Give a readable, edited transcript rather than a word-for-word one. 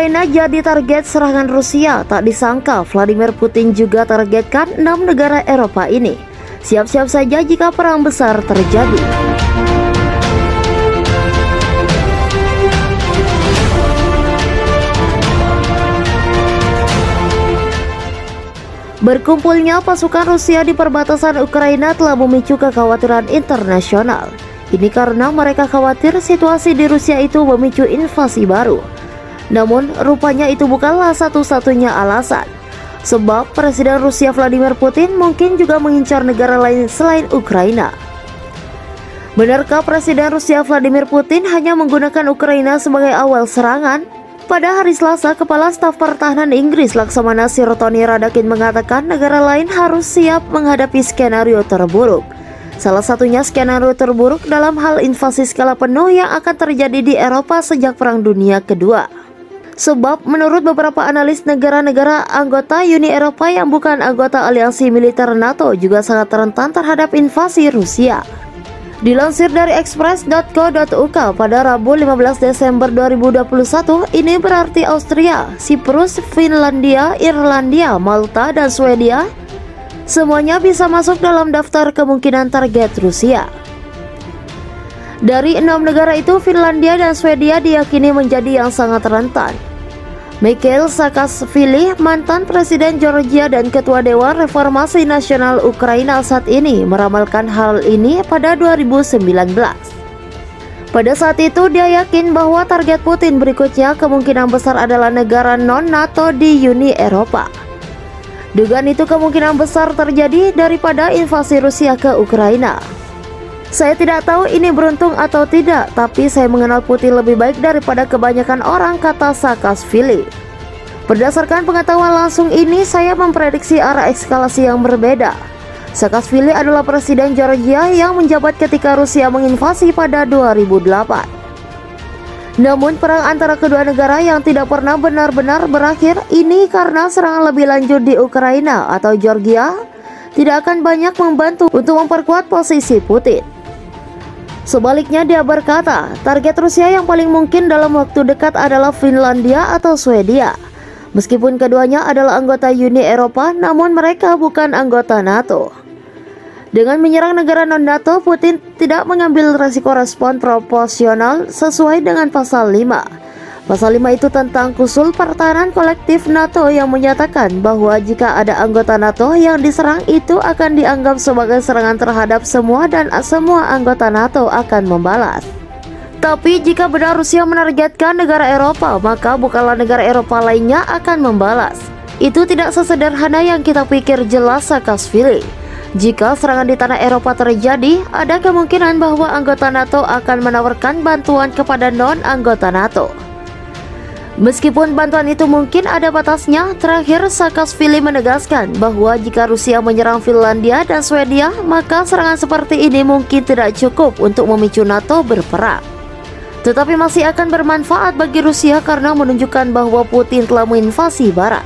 Ukraina jadi target serangan Rusia, tak disangka Vladimir Putin juga targetkan 6 negara Eropa ini. Siap-siap saja jika perang besar terjadi. Berkumpulnya pasukan Rusia di perbatasan Ukraina telah memicu kekhawatiran internasional. Ini karena mereka khawatir situasi di Rusia itu memicu invasi baru. Namun, rupanya itu bukanlah satu-satunya alasan. Sebab Presiden Rusia Vladimir Putin mungkin juga mengincar negara lain selain Ukraina. Benarkah Presiden Rusia Vladimir Putin hanya menggunakan Ukraina sebagai awal serangan? Pada hari Selasa, Kepala Staf Pertahanan Inggris Laksamana Sir Tony Radakin mengatakan negara lain harus siap menghadapi skenario terburuk. Salah satunya skenario terburuk dalam hal invasi skala penuh yang akan terjadi di Eropa sejak Perang Dunia Kedua. Sebab menurut beberapa analis, negara-negara anggota Uni Eropa yang bukan anggota aliansi militer NATO juga sangat rentan terhadap invasi Rusia. Dilansir dari express.co.uk pada Rabu 15 Desember 2021, ini berarti Austria, Siprus, Finlandia, Irlandia, Malta, dan Swedia semuanya bisa masuk dalam daftar kemungkinan target Rusia. Dari 6 negara itu, Finlandia dan Swedia diyakini menjadi yang sangat rentan. Mikhail Saakashvili, mantan Presiden Georgia dan Ketua Dewan Reformasi Nasional Ukraina saat ini, meramalkan hal ini pada 2019. Pada saat itu, dia yakin bahwa target Putin berikutnya kemungkinan besar adalah negara non-NATO di Uni Eropa. Dugaan itu kemungkinan besar terjadi daripada invasi Rusia ke Ukraina. Saya tidak tahu ini beruntung atau tidak, tapi saya mengenal Putin lebih baik daripada kebanyakan orang, kata Saakashvili. Berdasarkan pengetahuan langsung ini, saya memprediksi arah eskalasi yang berbeda. Saakashvili adalah Presiden Georgia yang menjabat ketika Rusia menginvasi pada 2008. Namun perang antara kedua negara yang tidak pernah benar-benar berakhir ini karena serangan lebih lanjut di Ukraina atau Georgia tidak akan banyak membantu untuk memperkuat posisi Putin. Sebaliknya, dia berkata, target Rusia yang paling mungkin dalam waktu dekat adalah Finlandia atau Swedia. Meskipun keduanya adalah anggota Uni Eropa, namun mereka bukan anggota NATO. Dengan menyerang negara non-NATO, Putin tidak mengambil resiko respon proporsional sesuai dengan pasal 5. Pasal 5 itu tentang klausul pertahanan kolektif NATO yang menyatakan bahwa jika ada anggota NATO yang diserang, itu akan dianggap sebagai serangan terhadap semua dan semua anggota NATO akan membalas. Tapi jika benar Rusia menargetkan negara Eropa, maka bukanlah negara Eropa lainnya akan membalas. Itu tidak sesederhana yang kita pikir, jelas Saakashvili. Jika serangan di tanah Eropa terjadi, ada kemungkinan bahwa anggota NATO akan menawarkan bantuan kepada non-anggota NATO. Meskipun bantuan itu mungkin ada batasnya, terakhir Saakashvili menegaskan bahwa jika Rusia menyerang Finlandia dan Swedia, maka serangan seperti ini mungkin tidak cukup untuk memicu NATO berperang. Tetapi masih akan bermanfaat bagi Rusia karena menunjukkan bahwa Putin telah menginvasi Barat.